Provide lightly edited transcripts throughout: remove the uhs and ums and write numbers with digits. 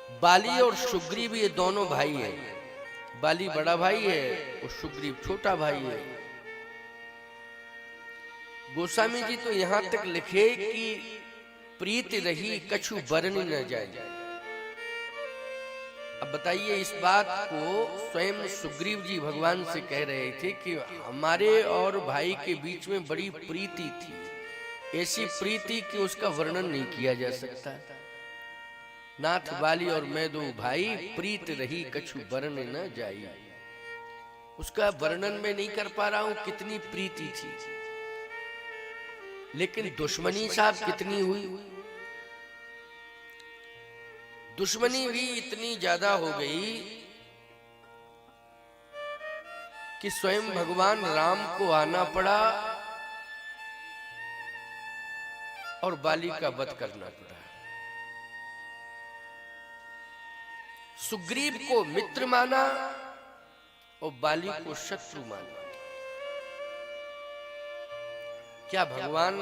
बाली और सुग्रीव ये दोनों भाई हैं। बाली बड़ा भाई है और सुग्रीव छोटा भाई है। गोस्वामी जी तो यहां तक लिखे कि प्रीत रही कछु बरन न जाए। अब बताइए, इस बात को स्वयं सुग्रीव जी भगवान से कह रहे थे कि हमारे और भाई के बीच में बड़ी प्रीति थी, ऐसी प्रीति कि उसका वर्णन नहीं किया जा सकता। नाथ बाली और मैं दो भाई, प्रीत रही कछु बरन न जाई। उसका वर्णन मैं नहीं कर पा रहा हूं कितनी प्रीति थी, लेकिन दुश्मनी साहब कितनी हुई। दुश्मनी भी इतनी ज्यादा हो गई कि स्वयं भगवान राम को आना पड़ा और बाली का वध करना पड़ा। सुग्रीव को मित्र माना और बाली को शत्रु माना। क्या भगवान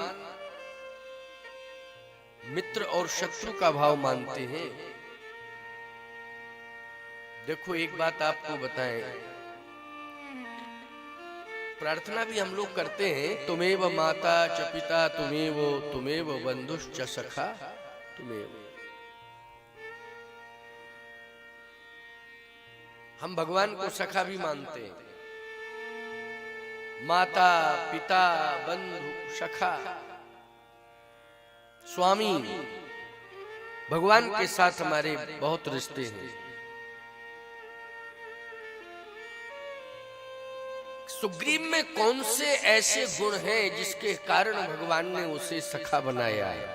मित्र और शत्रु का भाव मानते हैं? देखो, एक बात आपको बताएं, प्रार्थना भी हम लोग करते हैं, तुमेव माता च पिता तुमेव बंधुश्च सखा तुमेव। हम भगवान को सखा भी मानते हैं, माता पिता बंधु सखा स्वामी। भगवान के साथ हमारे बहुत रिश्ते हैं। सुग्रीव में कौन से ऐसे गुण हैं जिसके कारण भगवान ने उसे सखा बनाया है?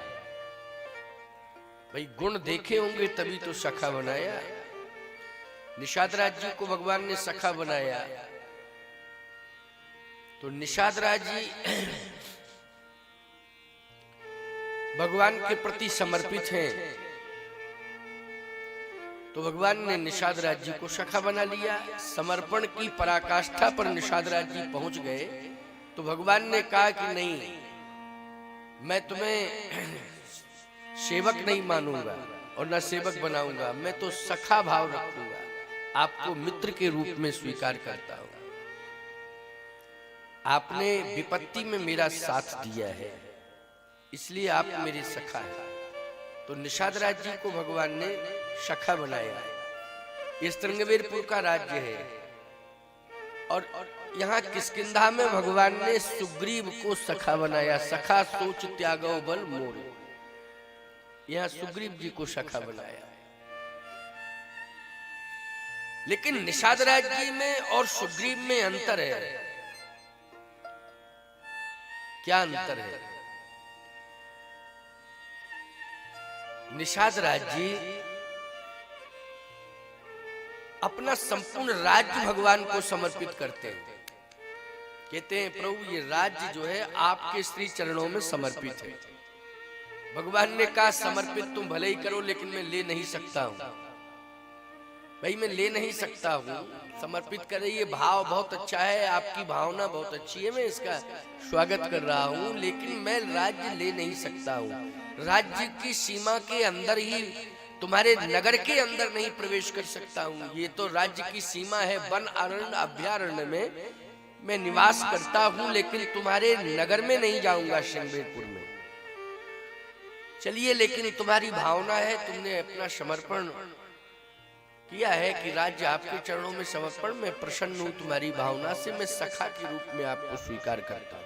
भाई, गुण देखे होंगे तभी तो सखा बनाया। निषाद राज जी को भगवान ने सखा बनाया, तो निषाद राज जी भगवान के प्रति समर्पित हैं, तो भगवान ने निषाद राज जी को सखा बना लिया। समर्पण की पराकाष्ठा पर निषाद राज जी पहुंच गए, तो भगवान ने कहा कि नहीं, मैं तुम्हें सेवक नहीं मानूंगा और न सेवक बनाऊंगा, मैं तो सखा भाव रखूंगा, आपको मित्र के रूप में स्वीकार करता हूं। आपने विपत्ति में मेरा साथ दिया है, इसलिए आप मेरे सखा हैं। तो निषाद राज जी को भगवान ने सखा बनाया। ये श्रृंगवीरपुर का राज्य है, और यहाँ किष्किंधा में भगवान ने सुग्रीव को सखा बनाया। सखा सोच त्यागो बल मोर, यहाँ सुग्रीव जी को सखा बनाया। लेकिन निषाद राज जी में और सुग्रीव में अंतर है। क्या अंतर है? निषाद राज जी अपना संपूर्ण राज्य भगवान को समर्पित करते हैं। कहते हैं, प्रभु ये राज्य जो है आपके श्री चरणों में समर्पित है। भगवान ने कहा, समर्पित तुम भले ही करो, लेकिन मैं ले नहीं सकता हूं। भाई, मैं ले नहीं सकता हूं, समर्पित कर रही है। भाव बहुत अच्छा है, आपकी भावना बहुत अच्छी है, मैं इसका स्वागत कर रहा हूं, लेकिन मैं राज्य ले नहीं सकता हूं। राज्य की सीमा के अंदर ही, तुम्हारे नगर के अंदर नहीं प्रवेश कर सकता हूं। ये तो राज्य की सीमा है, वन अरण्य अभ्यारण्य में मैं निवास करता हूं, लेकिन तुम्हारे नगर में नहीं जाऊंगा, श्रृंगवीरपुर में। चलिए, लेकिन तुम्हारी भावना है, तुमने अपना समर्पण किया है कि राज्य आपके चरणों में समर्पण, मैं प्रसन्न हूं तुम्हारी भावना से, मैं सखा के रूप में आपको स्वीकार करता हूं।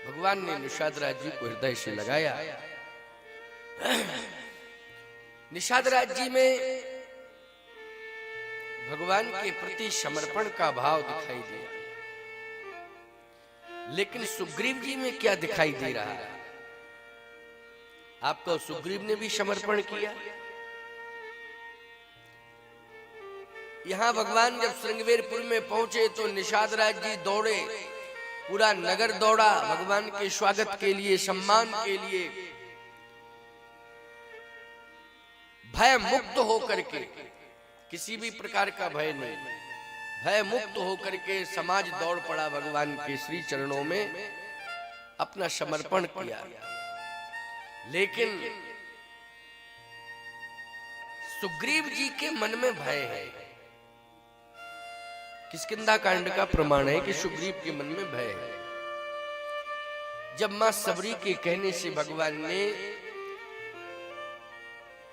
भगवान ने निषाद राज जी को हृदय से लगाया। निषाद राज जी में भगवान के प्रति समर्पण का भाव दिखाई दिया, लेकिन सुग्रीव जी में क्या दिखाई दे रहा है? आपको सुग्रीव ने भी समर्पण किया। यहां भगवान जब श्रृंगवीरपुर में पहुंचे तो निषाद राज जी दौड़े, पूरा नगर दौड़ा भगवान के स्वागत के लिए, सम्मान के लिए। भय मुक्त होकर के, किसी भी प्रकार का भय नहीं, भय मुक्त होकर के समाज दौड़ पड़ा भगवान के श्री चरणों में, अपना समर्पण किया। लेकिन सुग्रीव जी के मन में भय है। किष्किंधा कांड का प्रमाण है कि सुग्रीव के मन में भय है। जब मां सबरी के कहने से भगवान ने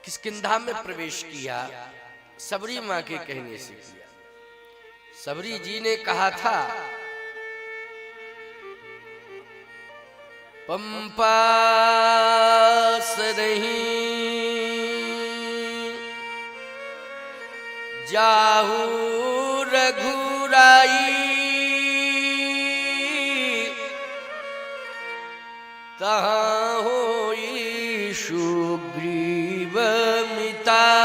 किष्किंधा में प्रवेश किया, सबरी मां के कहने से किया। सबरी जी ने कहा था, पंपा सरही जाहू रघुराई, तहाँ होई सुग्रीव मिताई।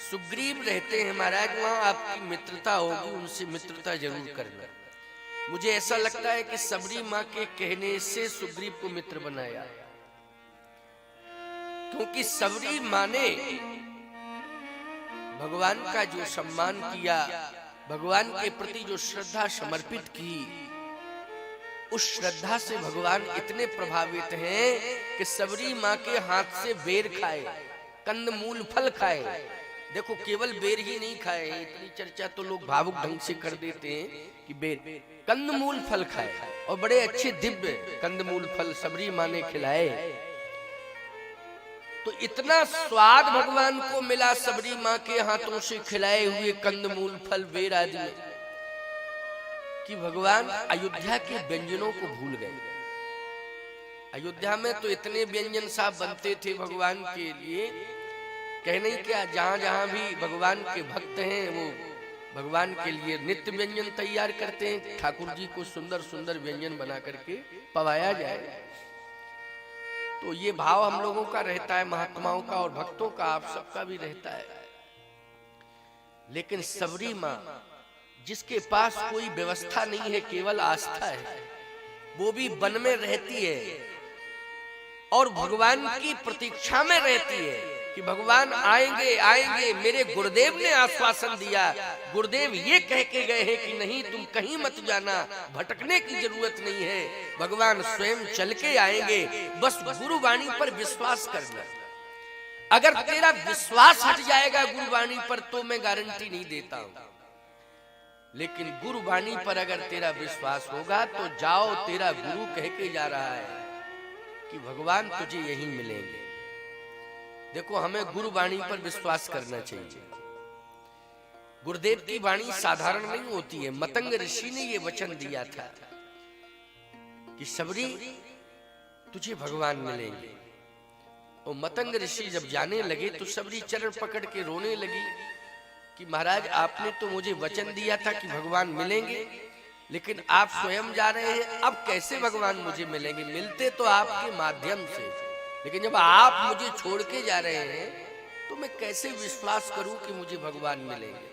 सुग्रीव रहते हैं महाराज, वहां आपकी मित्रता होगी, उनसे मित्रता जरूर करना। मुझे ऐसा लगता है कि सबरी माँ के कहने से सुग्रीव को मित्र बनाया, क्योंकि सबरी माँ ने भगवान का जो सम्मान किया, भगवान के प्रति जो श्रद्धा समर्पित की, उस श्रद्धा से भगवान इतने प्रभावित हैं कि सबरी माँ के हाथ से बेर खाए, कंदमूल फल खाए। देखो, केवल बेर ही नहीं खाए, इतनी चर्चा तो लोग भावुक ढंग से कर देते हैं कि बेर, कंदमूल फल खाए, और बड़े अच्छे दिव्य कंदमूल फल सबरी माँ ने खिलाए। तो इतना स्वाद भगवान को मिला सबरी माँ के हाथों से खिलाए हुए कंदमूल फल बेर आदि में, कि भगवान अयोध्या के व्यंजनों को भूल गए। अयोध्या में तो इतने व्यंजन साहब बनते थे भगवान के लिए, कहने क्या, जहां जहां भी भगवान के भक्त हैं वो भगवान के लिए नित्य व्यंजन तैयार करते हैं। ठाकुर जी को सुंदर सुंदर व्यंजन बना करके पवाया जाए। तो ये भाव हम लोगों का रहता है, महात्माओं का और भक्तों का, आप सबका भी रहता है। लेकिन सबरी माँ, जिसके पास कोई व्यवस्था नहीं है, केवल आस्था है, वो भी वन में रहती है और भगवान की प्रतीक्षा में रहती है कि भगवान आएंगे आएंगे। मेरे गुरुदेव ने आश्वासन दिया, गुरुदेव ये कह के गए हैं कि नहीं, तुम कहीं मत जाना, भटकने की जरूरत नहीं है, भगवान स्वयं चल के आएंगे, बस गुरुवाणी पर विश्वास करना। अगर तेरा विश्वास हट जाएगा गुरुवाणी पर तो मैं गारंटी नहीं देता हूं, लेकिन गुरुवाणी पर अगर तेरा विश्वास होगा तो जाओ, तेरा गुरु कह के जा रहा है कि भगवान तुझे यहीं मिलेंगे। देखो, हमें गुरुवाणी पर विश्वास करना चाहिए। गुरुदेव की वाणी साधारण नहीं होती है। मतंग ऋषि ने ये वचन दिया था कि सबरी तुझे भगवान मिलेंगे। और मतंग ऋषि जब जाने लगे तो सबरी चरण पकड़ के रोने लगी कि महाराज, आपने तो मुझे वचन दिया था कि भगवान मिलेंगे, लेकिन आप स्वयं जा रहे हैं, अब कैसे भगवान मुझे मिलेंगे? मिलते तो आपके माध्यम से, लेकिन जब आप मुझे छोड़ के जा रहे हैं तो मैं कैसे विश्वास करूं कि मुझे भगवान मिलेंगे?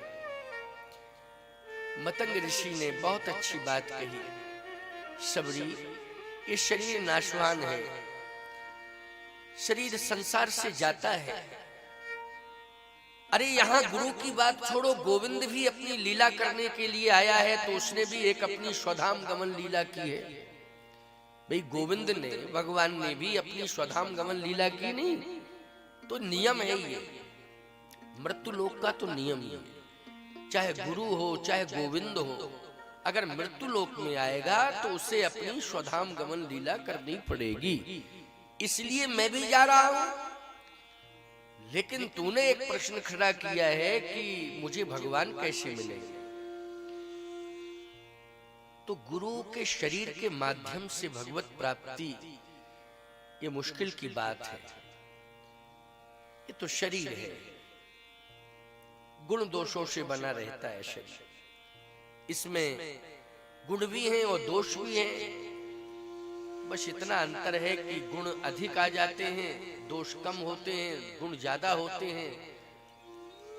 मतंग ऋषि ने बहुत अच्छी बात कही, सबरी, ये शरीर नाशवान है, शरीर संसार से जाता है। अरे यहाँ गुरु की बात छोड़ो, गोविंद भी अपनी लीला करने के लिए आया है, तो उसने भी एक अपनी स्वधाम गमन लीला की है। भाई, गोविंद ने, भगवान ने भी अपनी स्वधाम गमन लीला की नहीं? तो नियम है ये, मृत्यु लोक का तो नियम है, चाहे गुरु हो चाहे गोविंद हो, अगर मृत्यु लोक में आएगा तो उसे अपनी स्वधाम गमन लीला करनी पड़ेगी। इसलिए मैं भी जा रहा हूं। लेकिन तूने एक प्रश्न खड़ा किया है कि मुझे भगवान कैसे मिलेंगे? तो गुरु के शरीर के माध्यम से भगवत प्राप्ति ये मुश्किल की बात है। ये तो शरीर है, गुण दोषों से बना रहता है शरीर, इसमें गुण भी हैं और दोष भी हैं। बस इतना अंतर है कि गुण अधिक आ जाते हैं, दोष कम होते हैं। गुण ज्यादा होते हैं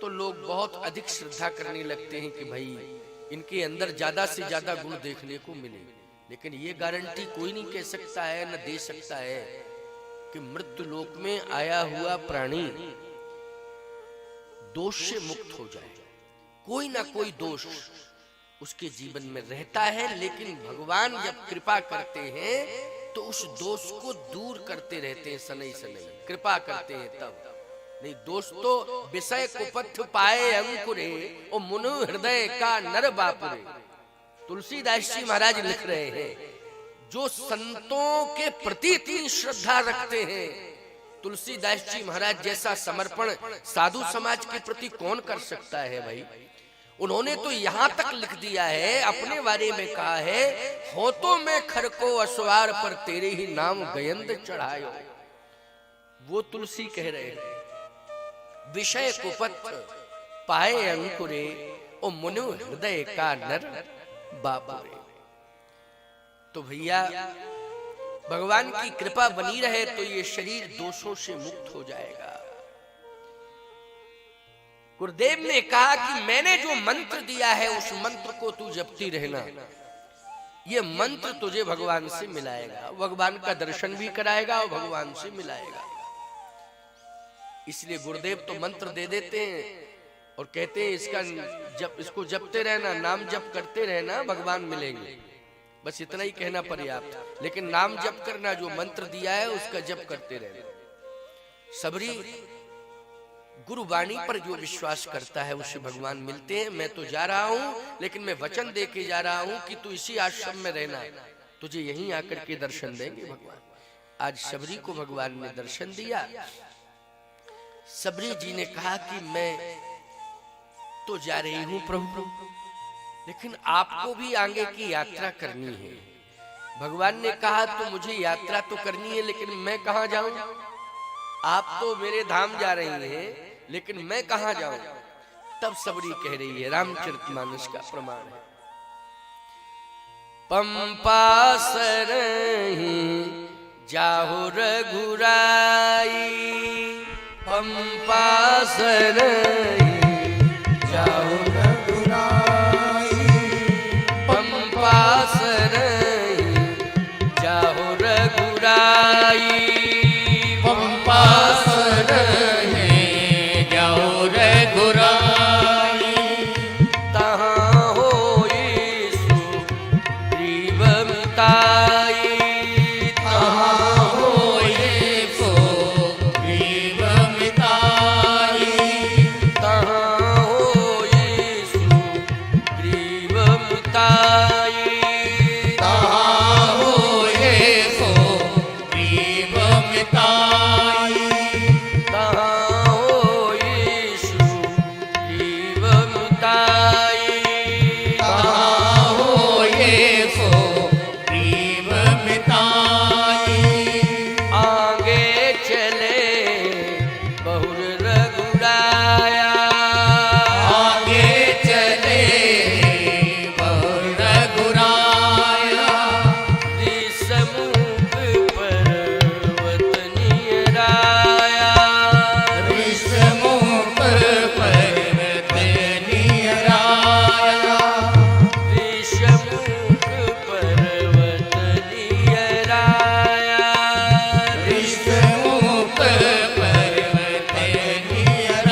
तो लोग बहुत अधिक श्रद्धा करने लगते हैं कि भाई इनके अंदर ज्यादा से ज्यादा गुण देखने को मिले। लेकिन ये गारंटी कोई नहीं कह सकता है, न दे सकता है कि मृत्यु लोक में आया हुआ प्राणी दोष से मुक्त हो जाए। कोई ना कोई दोष उसके जीवन में रहता है, लेकिन भगवान जब कृपा करते हैं तो उस दोष को दूर करते रहते हैं, सनई सनई कृपा करते हैं तब। नहीं दोस्तों, विषय कुपथ पाए अंकुरे ओ मुनु हृदय का नर बापुरे। तुलसीदास जी महाराज लिख रहे हैं, जो संतों के प्रति इतनी श्रद्धा रखते हैं, तुलसीदास जी महाराज जैसा समर्पण साधु समाज के प्रति कौन कर सकता है भाई। उन्होंने तो यहां तक लिख दिया है, अपने बारे में कहा है, होतो में खर को असवार पर तेरे ही नाम गयंद चढ़ायो। वो तुलसी कह रहे हैं, विषय कुपथ पाए अंकुरे ओ मुनु हृदय का नर बापुरे। तो भैया भगवान की कृपा बनी रहे तो ये शरीर दोषों से मुक्त हो जाएगा। गुरुदेव ने कहा कि मैंने जो मंत्र दिया है उस मंत्र को तू जपती रहना, ये मंत्र तुझे भगवान से मिलाएगा, भगवान का दर्शन भी कराएगा और भगवान से मिलाएगा। इसलिए गुरुदेव तो मंत्र दे देते हैं और कहते हैं इसको जपते रहना, नाम जप करते रहना, भगवान मिलेंगे। बस इतना ही कहना पर्याप्त, लेकिन नाम जप करना, जो मंत्र दिया है उसका जप करते रहना। सबरी गुरुवाणी पर जो विश्वास करता है उसे भगवान मिलते हैं। मैं तो जा रहा हूं, लेकिन मैं वचन दे के जा रहा हूं कि तू इसी आश्रम में रहना, तुझे यहीं आकर के दर्शन देंगे भगवान। आज सबरी को भगवान ने दर्शन दिया। सबरी जी ने कहा कि मैं तो जा रही हूं प्रभु, लेकिन आपको भी आगे की यात्रा करनी है। भगवान ने कहा तो मुझे यात्रा तो करनी है, लेकिन मैं कहां जाऊं? आप तो मेरे धाम जा रही हैं, लेकिन मैं कहां जाऊं? तब सबरी कह रही है, रामचरितमानस का प्रमाण है, पंपा सरहि जाहु रघुराई, पंपा सरहि जाहु रघुराई, पंपा सरहि जाहु रघुराई, पंपा सरहि जाहु रघुराई, तहाँ होई सुग्रीव मिताई, तहाँ होई सुग्रीव मिताई, तहाँ होई सुग्रीव मिताई, तहाँ होई सुग्रीव मिताई, तहाँ होई सुग्रीव मिताई, तहाँ होई सुग्रीव मिताई। आगे चले बहुर रघुराया, आगे चले बहुर रघुराया, ऋषमुख पर्वत नियराया, ऋषमुख पर्वत नियराया, ऋषमुख पर्वत नियराया, ऋषमुख पर्वत नियराया,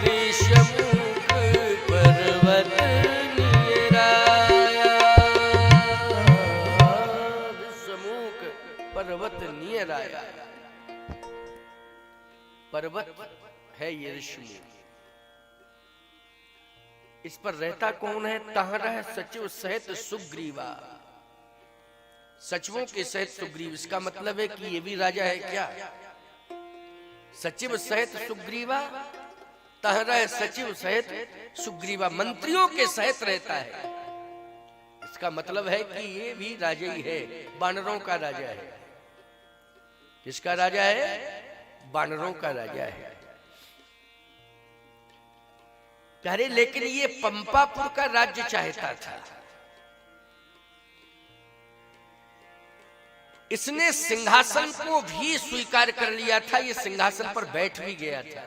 ऋषमुख पर्वत नियराया, ऋषमुख पर्वत नियराया। पर्वत है ये ऋषमुख, इस पर रहता कौन है? तहाँ रह सचिव सहित सुग्रीवा, सचिवों के सहित सुग्रीव। इसका मतलब है कि ये भी राजा है क्या? सचिव सहित सुग्रीवा, तहाँ रह सचिव सहित सुग्रीवा, मंत्रियों के सहित रहता है। इसका मतलब है कि ये भी राजा ही है, वानरों का राजा है। किसका राजा है? वानरों का राजा है। प्यारे, लेकिन ये पंपापुर का राज्य चाहता था। इसने सिंहासन को भी स्वीकार कर लिया था, ये सिंहासन पर बैठ भी गया था।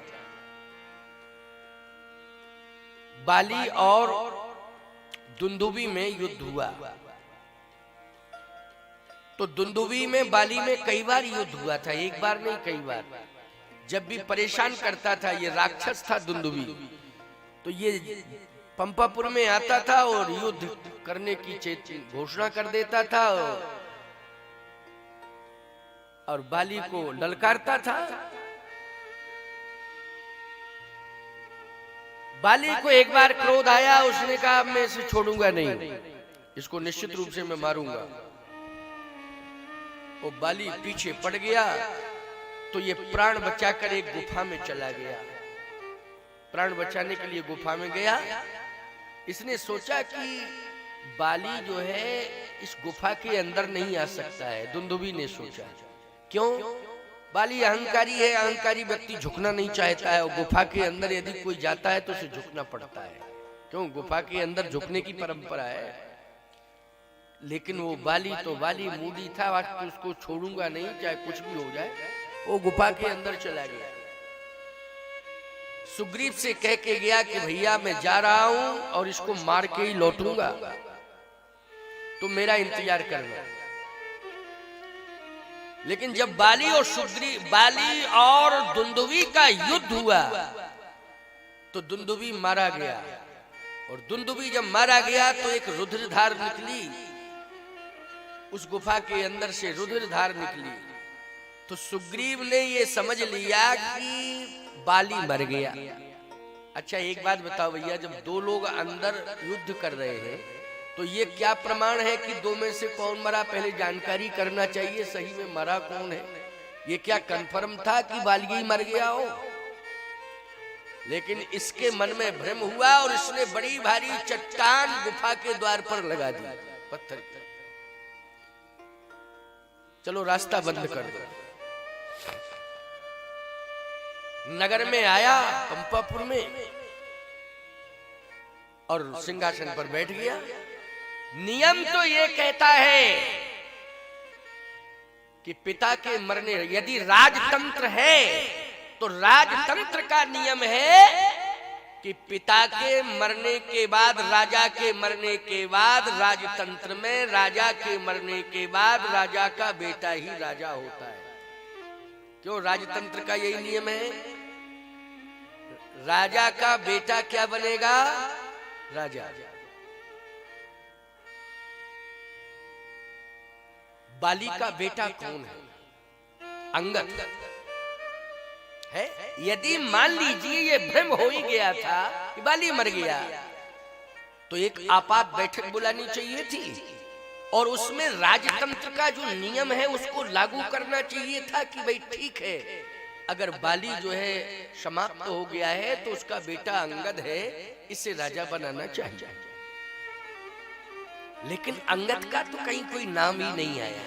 बाली और दुंदुबी में युद्ध हुआ, तो दुंदुबी में बाली में कई बार युद्ध हुआ था, एक बार नहीं कई बार। जब भी परेशान करता था, ये राक्षस था दुंदुबी, तो ये पंपापुर में आता था और युद्ध करने की घोषणा कर देता था और बाली को ललकारता था। बाली को एक बार क्रोध आया, उसने कहा मैं इसे छोड़ूंगा नहीं, इसको निश्चित रूप से मैं मारूंगा। वो बाली पीछे पड़ गया तो ये प्राण बचाकर एक गुफा में चला गया। प्राण बचाने के लिए गुफा में गया। इसने सोचा कि बाली जो है इस गुफा के अंदर नहीं आ सकता है। दुंदुभी ने सोचा, क्यों? बाली अहंकारी है, अहंकारी व्यक्ति झुकना नहीं चाहता है और गुफा के अंदर यदि कोई जाता है तो उसे झुकना पड़ता है। क्यों? गुफा के अंदर झुकने की परंपरा है। लेकिन वो बाली तो बाली मूडी था, आज तो उसको छोड़ूंगा नहीं, चाहे कुछ भी हो जाए। वो गुफा के अंदर चला गया। सुग्रीव से कह के गया कि भैया मैं जा रहा हूं और इसको मार के ही लौटूंगा, तो मेरा इंतजार करना। लेकिन जब बाली और दुंदुभी का युद्ध हुआ तो दुंदुभी मारा गया। और दुंदुभी जब मारा गया तो एक रुधिरधार निकली, उस गुफा के अंदर से रुधिरधार निकली। तो सुग्रीव ने ये समझ लिया कि बाली मर गया। अच्छा एक बात बताओ भैया, जब दो लोग अंदर युद्ध कर रहे हैं तो ये क्या प्रमाण है कि दो में से कौन मरा? पहले जानकारी करना चाहिए, सही में मरा कौन है। ये क्या कंफर्म था कि बाली ही मर गया हो? लेकिन इसके मन में भ्रम हुआ और इसने बड़ी भारी चट्टान गुफा के द्वार पर लगा दी, पत्थर की। चलो रास्ता बंद कर दो। नगर में आया, पंपापुर में, और सिंहासन पर बैठ गया। नियम तो ये कहता है कि पिता के मरने, यदि राजतंत्र है तो राजतंत्र का नियम है कि पिता के मरने के बाद, राजा के मरने के बाद, राजतंत्र में राजा के मरने के बाद राजा का बेटा ही राजा होता है। क्यों? राजतंत्र का यही नियम है। राजा का बेटा क्या बनेगा? राजा। बाली का बेटा कौन है? अंगद है। यदि मान लीजिए ये भ्रम हो ही गया था कि बाली मर गया, तो एक आपात बैठक बुलानी चाहिए थी और उसमें राजतंत्र का जो नियम है उसको लागू करना चाहिए था कि भाई ठीक है, अगर बाली जो है समाप्त हो गया है तो उसका बेटा अंगद है, इसे राजा बनाना चाहिए। लेकिन अंगद का तो कहीं कोई नाम ही नहीं आया।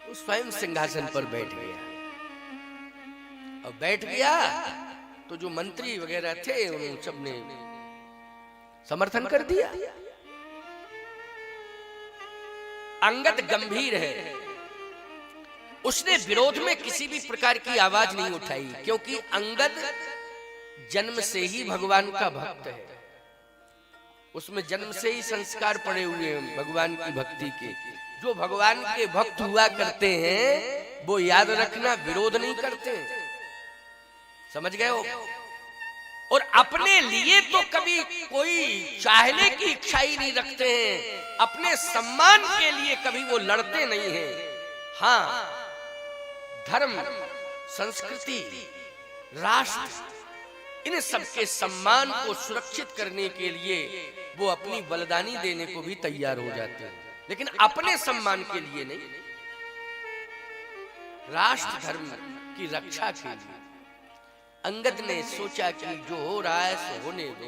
वो स्वयं सिंहासन पर बैठ गया। और बैठ गया तो जो मंत्री वगैरह थे उन सब ने समर्थन कर दिया। अंगद गंभीर है, उसने विरोध में किसी भी प्रकार की आवाज नहीं उठाई, क्योंकि अंगद जन्म से ही भगवान का भक्त है। उसमें जन्म से ही संस्कार पड़े हुए हैं भगवान की भक्ति के। जो भगवान के भक्त हुआ करते हैं वो याद रखना विरोध नहीं करते, समझ गए हो? और अपने लिए तो कभी कोई चाहने की इच्छा ही नहीं रखते हैं, अपने सम्मान के लिए कभी वो लड़ते नहीं हैं। हाँ, धर्म, संस्कृति, राष्ट्र, इन सबके सम्मान को सुरक्षित करने के लिए वो अपनी बलिदानी देने को भी तैयार हो जाते हैं, लेकिन अपने सम्मान के लिए नहीं, राष्ट्र धर्म की रक्षा के लिए। अंगद ने सोचा कि जो हो रहा है सो होने दो,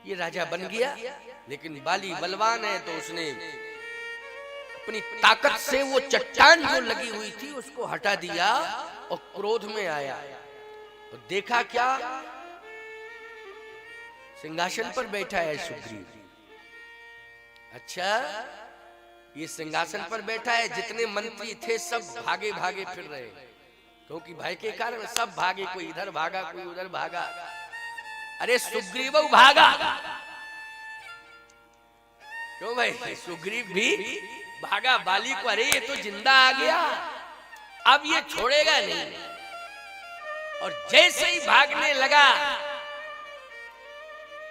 ये राजा बन गया। लेकिन बाली बलवान है तो उसने अपनी ताकत से वो चट्टान जो लगी हुई थी उसको हटा दिया और क्रोध में आया। तो देखा क्या, सिंहासन पर बैठा है सुग्रीव। अच्छा, ये सिंहासन पर बैठा है, जितने मंत्री थे सब भागे भागे फिर रहे, क्योंकि भय के कारण सब भागे, कोई इधर भागा कोई उधर भागा। अरे सुग्रीव भागा, क्यों भाई? सुग्रीव भी भागा बाली को, अरे ये तो जिंदा आ गया, अब ये छोड़ेगा नहीं। और जैसे ही भागने लगा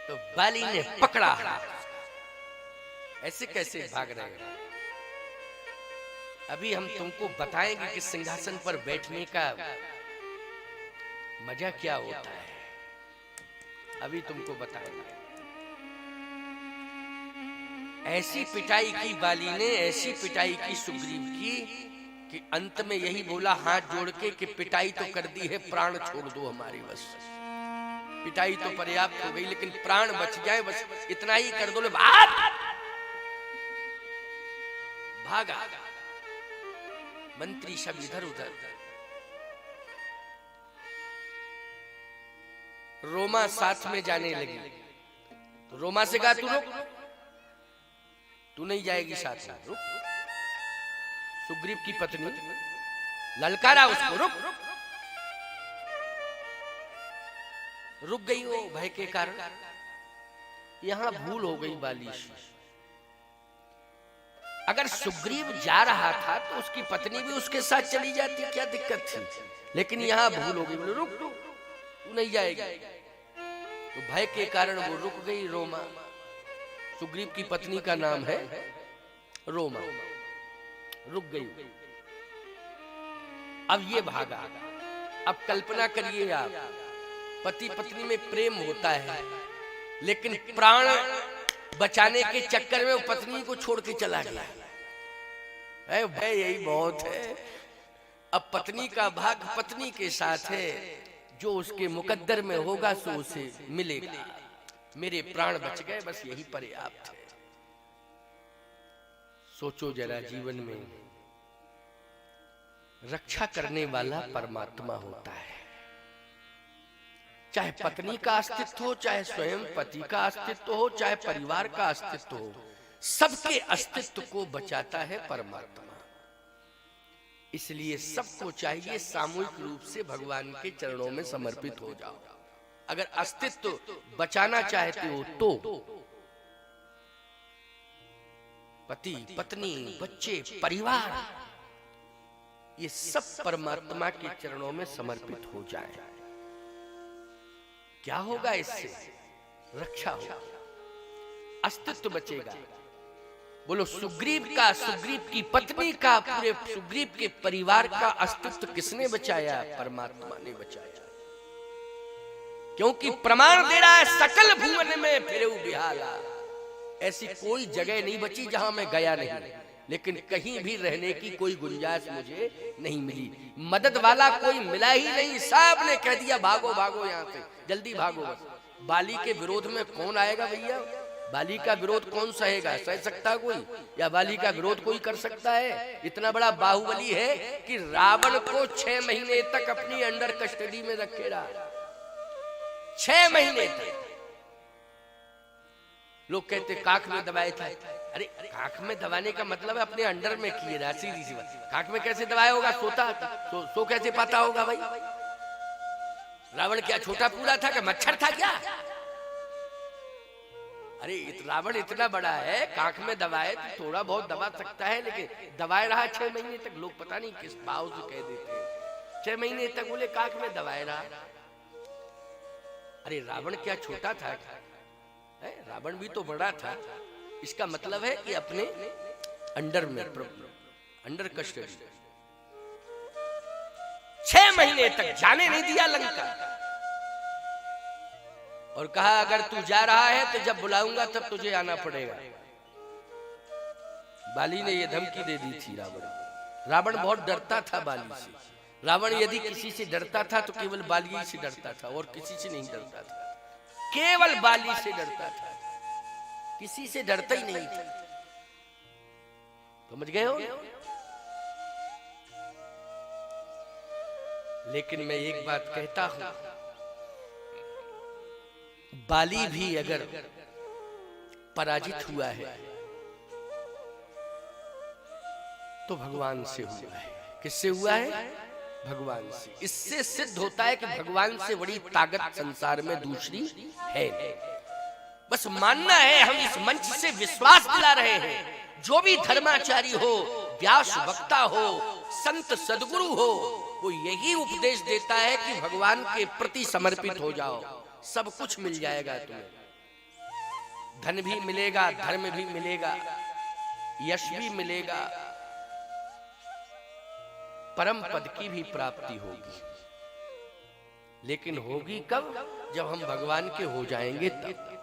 तो बाली ने पकड़ा। ऐसे कैसे भाग रहे हैं? अभी हम तुमको बताएंगे कि सिंहासन पर बैठने का मजा क्या होता है, अभी तुमको बताएंगे। ऐसी पिटाई की बाली ने, ऐसी पिटाई की सुग्रीव की कि अंत में यही बोला हाथ जोड़ के कि पिटाई तो कर दी है, प्राण छोड़ दो हमारी, बस पिटाई तो पर्याप्त हो गई, लेकिन प्राण बच जाए, बस इतना ही कर दो। भागा। मंत्री सब इधर उधर। रोमा साथ में जाने लगी तो रोमा से कहा, तू रुक, तू नहीं जाएगी साथ में, रुक। सुग्रीव की पत्नी ललकारा उसको, रुक। रुक गई वो भय के कारण। यहां भूल हो गई बाली से। अगर सुग्रीव जा रहा था तो उसकी पत्नी भी उसके साथ चली जाती, क्या दिक्कत थी? लेकिन यहां भूल हो गई, बोले रुक, तू नहीं जाएगी। तो भय के कारण वो रुक गई रोमा। सुग्रीव की पत्नी का नाम है रोमा। रुक गई। अब ये भागा। अब कल्पना करिए आप, पति पत्नी में प्रेम होता है, लेकिन प्राण बचाने के चक्कर में वो पत्नी को छोड़ के चला गया है। भाई यही बहुत है। अब पत्नी का भाग पत्नी के साथ है, जो उसके मुकद्दर में होगा सो उसे मिलेगा। मेरे प्राण बच गए, बस यही पर्याप्त है। सोचो जरा, जीवन में रक्षा करने वाला परमात्मा होता है। चाहे पत्नी का अस्तित्व हो, चाहे स्वयं पति का अस्तित्व हो, चाहे परिवार का अस्तित्व हो, सबके अस्तित्व को बचाता है परमात्मा। इसलिए सबको चाहिए सामूहिक रूप से भगवान के चरणों में समर्पित हो जाओ। अगर अस्तित्व बचाना चाहते हो तो पति, पत्नी, बच्चे, परिवार, ये सब परमात्मा के चरणों में समर्पित हो जाए। क्या होगा इससे? रक्षा होगा, अस्तित्व बचेगा। बोलो, सुग्रीव का, सुग्रीव की पत्नी का, पूरे सुग्रीव के परिवार का अस्तित्व किसने बचाया? परमात्मा ने बचाया। क्योंकि प्रमाण दे रहा है, सकल भुवन में फिरेउ बिहाला। ऐसी कोई जगह नहीं बची जहां मैं गया नहीं, लेकिन कहीं भी रहने की कोई गुंजाइश मुझे नहीं मिली। मदद वाला कोई मिला ही नहीं। साहब ने कह दिया भागो भागो, यहां से जल्दी भागो। बस बाली के विरोध में कौन आएगा भैया? बाली का विरोध कौन सहेगा? सह सकता कोई? या बाली का विरोध कोई कर सकता है? इतना बड़ा बाहुबली है कि रावण को 6 महीने तक अपनी अंडर कस्टडी में रखे रहा। 6 महीने तक। लोग कहते काख में दबाए था। अरे काख में दबाने का मतलब है अपने अंडर में किए रहा, सीधी सी बात। काख में कैसे दबाया होगा? सोता सो कैसे पाता होगा भाई? रावण क्या छोटा पूरा था कि मच्छर था क्या? अरे रावण इतना बड़ा है, काख में दबाए तो थोड़ा बहुत दबा सकता है, लेकिन दबाए रहा 6 महीने तक। लोग पता नहीं किस भाव से कह देते हैं 6 महीने तक बोले काख में दबाए रहा। अरे रावण क्या छोटा था? रावण भी तो बड़ा था। इसका मतलब है कि अपने अंडर में, अंडर कस्टडी 6 महीने तक जाने नहीं दिया लंका। और कहा अगर तू जा रहा है तो जब बुलाऊंगा तब तुझे आना पड़ेगा। बाली ने यह धमकी दे दी थी रावण। रावण बहुत डरता था बाली से। रावण यदि किसी से डरता था तो केवल बाली से डरता था, और किसी से नहीं डरता था। केवल बाली से डरता था, किसी से डरता ही नहीं था। समझ गए हो? लेकिन मैं एक बात कहता हूं, बाली भी अगर पराजित हुआ है तो भगवान से हुआ है। किससे हुआ है? भगवान से। इससे सिद्ध होता है कि भगवान से बड़ी ताकत संसार में दूसरी है। बस मानना है। हम इस मंच से विश्वास दिला रहे हैं, जो भी धर्माचारी हो, व्यास वक्ता हो, संत सदगुरु हो, वो यही उपदेश देता है कि भगवान के प्रति समर्पित हो जाओ, सब कुछ मिल जाएगा तुम्हें। धन भी मिलेगा, धर्म भी मिलेगा, यश भी मिलेगा, परम पद की भी प्राप्ति होगी। लेकिन होगी कब? जब हम भगवान के हो जाएंगे तब।